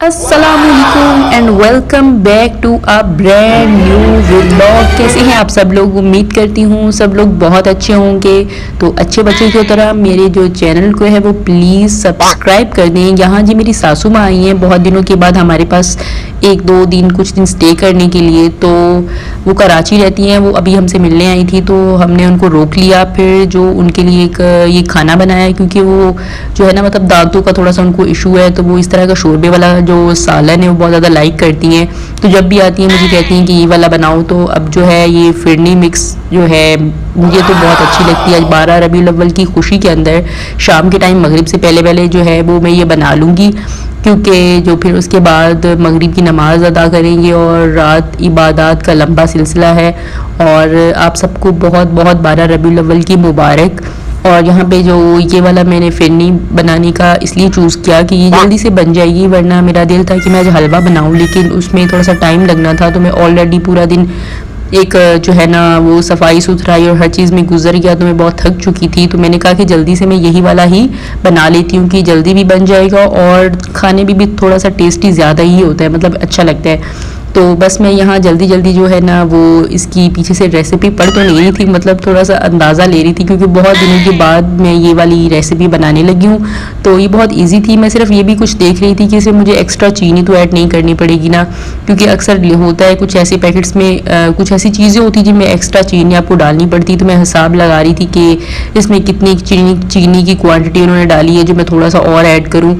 अस्सलामुअलैकुम and welcome back to a brand new vlog. कैसे हैं आप सब लोग? उम्मीद करती हूँ सब लोग बहुत अच्छे होंगे। तो अच्छे बच्चे की तरह मेरे जो चैनल को है वो प्लीज़ सब्सक्राइब कर दें। यहाँ जी मेरी सासू माँ आई हैं बहुत दिनों के बाद हमारे पास, एक दो दिन कुछ दिन स्टे करने के लिए। तो वो कराची रहती हैं, वो अभी हमसे मिलने आई थी तो हमने उनको रोक लिया। फिर जो उनके लिए एक ये खाना बनाया, क्योंकि वो जो है ना मतलब दांतों का थोड़ा सा उनको इशू है, तो वो इस तरह का शोरबे वाला जो सालन है वो बहुत ज़्यादा लाइक करती हैं। तो जब भी आती हैं मुझे कहती हैं कि ये वाला बनाओ। तो अब जो है ये फिरनी मिक्स जो है मुझे तो बहुत अच्छी लगती है। आज 12 रबीउल अव्वल की खुशी के अंदर शाम के टाइम मगरिब से पहले पहले जो है वो मैं ये बना लूँगी, क्योंकि जो फिर उसके बाद मगरिब की नमाज़ अदा करेंगे और रात इबादत का लंबा सिलसिला है। और आप सबको बहुत बहुत 12 रबीउल अव्वल की मुबारक। और यहाँ पे जो ये वाला मैंने फिरनी बनाने का इसलिए चूज़ किया कि ये जल्दी से बन जाएगी, वरना मेरा दिल था कि मैं आज हलवा बनाऊँ, लेकिन उसमें थोड़ा सा टाइम लगना था। तो मैं ऑलरेडी पूरा दिन एक जो है ना वो सफाई सुथराई और हर चीज़ में गुजर गया, तो मैं बहुत थक चुकी थी। तो मैंने कहा कि जल्दी से मैं यही वाला ही बना लेती हूँ कि जल्दी भी बन जाएगा और खाने में भी थोड़ा सा टेस्टी ज़्यादा ही होता है, मतलब अच्छा लगता है। तो बस मैं यहाँ जल्दी जल्दी जो है ना वो इसकी पीछे से रेसिपी पढ़ तो नहीं रही थी, मतलब थोड़ा सा अंदाज़ा ले रही थी, क्योंकि बहुत दिनों के बाद मैं ये वाली रेसिपी बनाने लगी हूँ। तो ये बहुत इजी थी। मैं सिर्फ ये भी कुछ देख रही थी कि इसमें मुझे एक्स्ट्रा चीनी तो ऐड नहीं करनी पड़ेगी ना, क्योंकि अक्सर होता है कुछ ऐसे पैकेट्स में कुछ ऐसी चीज़ें होती जिनमें एक्स्ट्रा चीनी आपको डालनी पड़ती। तो मैं हिसाब लगा रही थी कि इसमें कितनी चीनी की क्वांटिटी उन्होंने डाली है जो मैं थोड़ा सा और ऐड करूँ।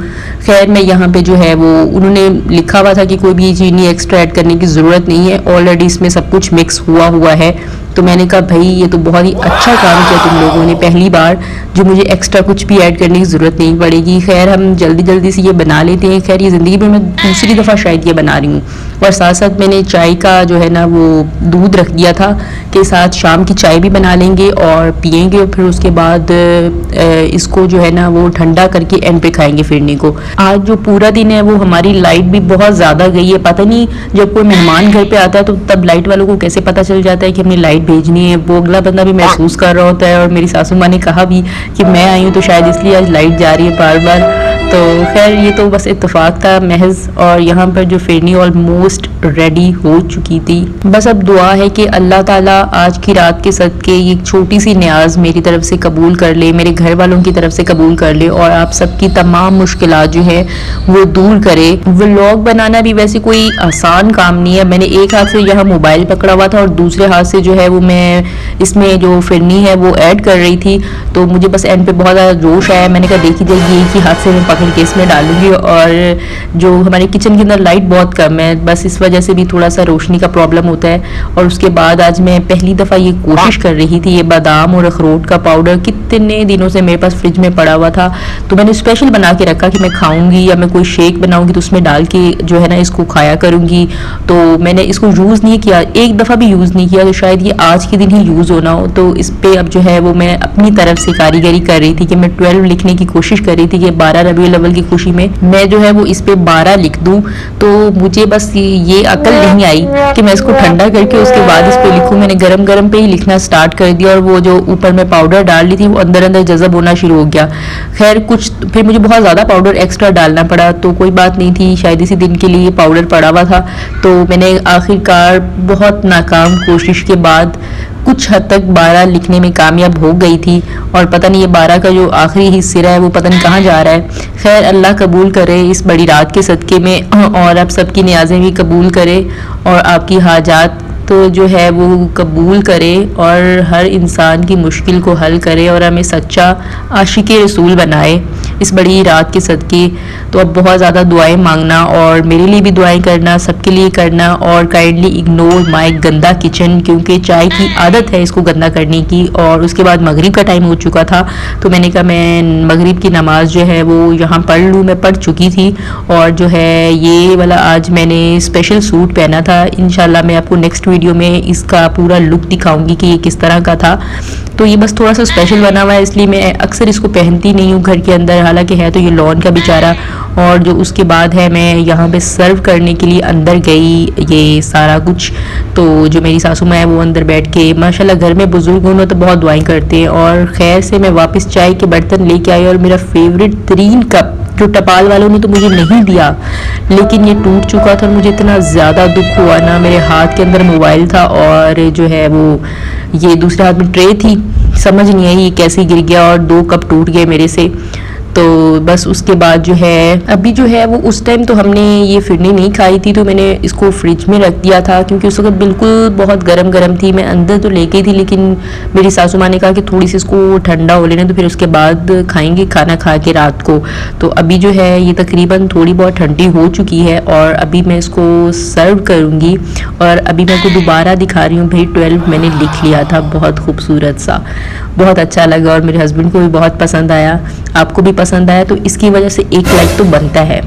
खैर मैं यहाँ पे जो है वो उन्होंने लिखा हुआ था कि कोई भी चीनी एक्स्ट्रा ऐड करने की ज़रूरत नहीं है, ऑलरेडी इसमें सब कुछ मिक्स हुआ है। तो मैंने कहा भाई ये तो बहुत ही अच्छा काम किया तुम लोगों ने, पहली बार जो मुझे एक्स्ट्रा कुछ भी ऐड करने की ज़रूरत नहीं पड़ेगी। खैर हम जल्दी जल्दी से ये बना लेते हैं। खैर ये ज़िंदगी में मैं दूसरी दफ़ा शायद ये बना रही हूँ। और साथ साथ मैंने चाय का जो है ना वो दूध रख दिया था कि साथ शाम की चाय भी बना लेंगे और पियेंगे, और फिर उसके बाद इसको जो है ना वो ठंडा करके एंड पे खाएंगे फिरनी को। आज जो पूरा दिन है वो हमारी लाइट भी बहुत ज़्यादा गई है। पता नहीं जब कोई मेहमान घर पे आता है तो तब लाइट वालों को कैसे पता चल जाता है कि हमने लाइट भेजनी है, वो अगला बंदा भी महसूस कर रहा होता है। और मेरी सासू माँ ने कहा भी कि मैं आई हूँ तो शायद इसलिए आज लाइट जा रही है बार बार। तो खैर ये तो बस इत्तेफाक था महज। और यहाँ पर जो फिरनी ऑलमोस्ट रेडी हो चुकी थी। बस अब दुआ है कि अल्लाह ताला आज की रात के सदके ये छोटी सी न्याज मेरी तरफ से कबूल कर ले, मेरे घर वालों की तरफ से कबूल कर ले, और आप सबकी तमाम मुश्किलात जो है वो दूर करे। व्लॉग बनाना भी वैसे कोई आसान काम नहीं है। मैंने एक हाथ से यहाँ मोबाइल पकड़ा हुआ था और दूसरे हाथ से जो है वो मैं इसमें जो फिरनी है वो ऐड कर रही थी। तो मुझे बस एंड पे बहुत ज़्यादा जोश आया। मैंने कहा देखी जाएगी एक ही हाथ से मैं पकड़ के इसमें डालूंगी। और जो हमारे किचन के अंदर लाइट बहुत कम है, बस इस वजह से भी थोड़ा सा रोशनी का प्रॉब्लम होता है। और उसके बाद आज मैं पहली दफ़ा ये कोशिश कर रही थी, ये बादाम और अखरोट का पाउडर कितने दिनों से मेरे पास फ्रिज में पड़ा हुआ था, तो मैंने स्पेशल बना के रखा कि मैं खाऊंगी या मैं कोई शेक बनाऊंगी तो उसमें डाल के जो है ना इसको खाया करूंगी। तो मैंने इसको यूज़ नहीं किया, एक दफ़ा भी यूज़ नहीं किया, तो शायद ये आज के दिन ही यूज़ होना हो। तो इस पर अब जो है वो मैं अपनी तरफ से कारीगरी कर रही थी कि मैं 12 लिखने की कोशिश कर रही थी कि 12 रबीउल अव्वल की खुशी में मैं जो है वो इस पे 12 लिख दूं। तो मुझे बस ये अकल नहीं आई कि मैं इसको ठंडा करके उसके बाद इस पे लिखूं। मैंने गरम गरम पे ही लिखना स्टार्ट कर दिया और वो जो ऊपर मैं पाउडर डाल ली थी वो अंदर अंदर जज़ब होना शुरू हो गया। खैर कुछ फिर मुझे बहुत ज़्यादा पाउडर एक्स्ट्रा डालना पड़ा, तो कोई बात नहीं थी, शायद इसी दिन के लिए पाउडर पड़ा हुआ था। तो मैंने आखिरकार बहुत नाकाम कोशिश के बाद कुछ हद तक 12 लिखने में कामयाब हो गई थी। और पता नहीं ये 12 का जो आखिरी हिस्सा है वो पता नहीं कहाँ जा रहा है। खैर अल्लाह कबूल करे इस बड़ी रात के सदके में, और आप सबकी नियाज़ें भी कबूल करे और आपकी हाजात तो जो है वो कबूल करे और हर इंसान की मुश्किल को हल करे और हमें सच्चा आशिक रसूल बनाए इस बड़ी रात के सदके। तो अब बहुत ज़्यादा दुआएं मांगना और मेरे लिए भी दुआएं करना, सबके लिए करना, और काइंडली इग्नोर माय गंदा किचन, क्योंकि चाय की आदत है इसको गंदा करने की। और उसके बाद मगरिब का टाइम हो चुका था, तो मैंने कहा मैं मगरिब की नमाज़ जो है वो यहाँ पढ़ लूँ। मैं पढ़ चुकी थी। और जो है ये वाला आज मैंने स्पेशल सूट पहना था। इंशाल्लाह मैं आपको नेक्स्ट वीडियो में इसका पूरा लुक दिखाऊंगी कि ये किस तरह का था। तो ये बस थोड़ा सा स्पेशल बना हुआ है, इसलिए मैं अक्सर इसको पहनती नहीं हूँ घर के अंदर, हालांकि है तो ये लॉन का बेचारा। और जो उसके बाद है मैं यहाँ पे सर्व करने के लिए अंदर गई ये सारा कुछ। तो जो मेरी सासू माँ है वो अंदर बैठ के, माशाल्लाह घर में बुजुर्ग होना तो बहुत दुआएं करते हैं। और खैर से मैं वापस चाय के बर्तन लेके आई और मेरा फेवरेट तरीन कप जो टपाल वालों ने तो मुझे नहीं दिया, लेकिन ये टूट चुका था। मुझे इतना ज़्यादा दुख हुआ ना, मेरे हाथ के अंदर मोबाइल था और जो है वो ये दूसरे हाथ में ट्रे थी, समझ नहीं आई ये कैसे गिर गया और 2 कप टूट गए मेरे से। तो बस उसके बाद जो है अभी जो है वो उस टाइम तो हमने ये फिरनी नहीं खाई थी, तो मैंने इसको फ्रिज में रख दिया था क्योंकि उस वक्त बिल्कुल बहुत गर्म गर्म थी। मैं अंदर तो लेके थी, लेकिन मेरी सासू माँ ने कहा कि थोड़ी सी इसको ठंडा हो लेने तो फिर उसके बाद खाएंगे खाना खा के रात को। तो अभी जो है ये तकरीबन थोड़ी बहुत ठंडी हो चुकी है और अभी मैं इसको सर्व करूँगी। और अभी मैं आपको दोबारा दिखा रही हूँ भाई 12 मैंने लिख लिया था, बहुत खूबसूरत सा, बहुत अच्छा लगा और मेरे हस्बैंड को भी बहुत पसंद आया। आपको भी पसंद आया तो इसकी वजह से एक लाइक तो बनता है,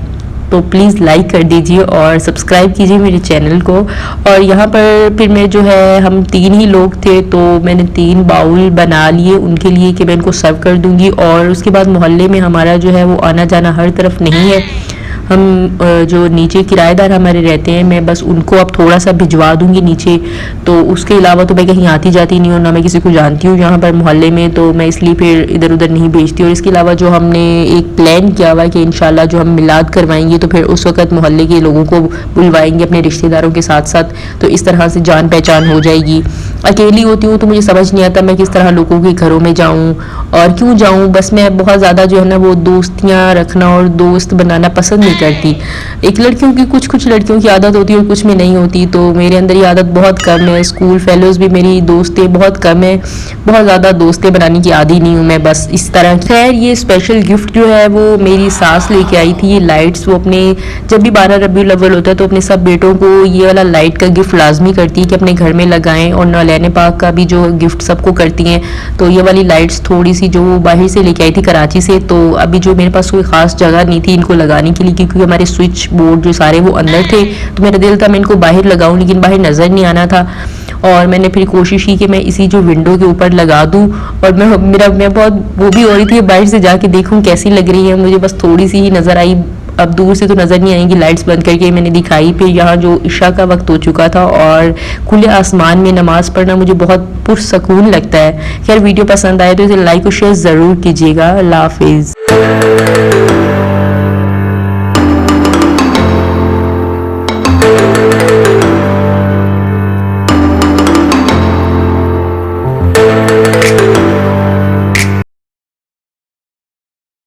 तो प्लीज़ लाइक कर दीजिए और सब्सक्राइब कीजिए मेरे चैनल को। और यहाँ पर फिर मैं जो है हम 3 ही लोग थे, तो मैंने 3 बाउल बना लिए उनके लिए कि मैं इनको सर्व कर दूँगी। और उसके बाद मोहल्ले में हमारा जो है वो आना जाना हर तरफ नहीं है, हम जो नीचे किराएदार हमारे रहते हैं, मैं बस उनको अब थोड़ा सा भिजवा दूंगी नीचे। तो उसके अलावा तो मैं कहीं आती जाती नहीं हूँ, ना मैं किसी को जानती हूँ यहाँ पर मोहल्ले में, तो मैं इसलिए फिर इधर उधर नहीं भेजती। और इसके अलावा जो हमने एक प्लान किया हुआ है कि इंशाल्लाह जो हम मिलाद करवाएंगे तो फिर उस वक्त मोहल्ले के लोगों को बुलवाएंगे अपने रिश्तेदारों के साथ साथ, तो इस तरह से जान पहचान हो जाएगी। अकेली होती हूँ तो मुझे समझ नहीं आता मैं किस तरह लोगों के घरों में जाऊँ और क्यों जाऊँ। बस मैं बहुत ज़्यादा जो है ना वो दोस्तियाँ रखना और दोस्त बनाना पसंद नहीं करती। एक लड़कियों की कुछ लड़कियों की आदत होती है और कुछ में नहीं होती, तो मेरे अंदर ये आदत बहुत कम है। स्कूल फेलोज भी मेरी दोस्तें बहुत कम है, बहुत ज़्यादा दोस्तें बनाने की आदी नहीं हूँ मैं, बस इस तरह। खैर ये स्पेशल गिफ्ट जो है वो मेरी सास लेके आई थी, ये लाइट्स। वो अपने जब भी 12 रबीउल अव्वल होता है तो अपने सब बेटों को ये वाला लाइट का गिफ्ट लाजमी करती है कि अपने घर में लगाएं, और नौलैन पाक का भी जो गिफ्ट सबको करती हैं। तो ये वाली लाइट्स थोड़ी सी जो बाहर से लेके आई थी कराची से, तो अभी जो मेरे पास कोई ख़ास जगह नहीं थी इनको लगाने के लिए, क्योंकि हमारे स्विच बोर्ड जो सारे वो अंदर थे, तो मेरा दिल था मैं इनको बाहर लगाऊं, लेकिन बाहर नज़र नहीं आना था। और मैंने फिर कोशिश की कि मैं इसी जो विंडो के ऊपर लगा दूं, और मैं बहुत वो भी हो रही थी बाहर से जाके देखूं कैसी लग रही है। मुझे बस थोड़ी सी ही नज़र आई, अब दूर से तो नज़र नहीं आएंगी, लाइट्स बंद करके मैंने दिखाई। फिर यहाँ जो इशा का वक्त हो चुका था और खुले आसमान में नमाज पढ़ना मुझे बहुत पुरसकून लगता है। खैर वीडियो पसंद आए तो इसे लाइक और शेयर ज़रूर कीजिएगा। अल्लाह हाफिज़।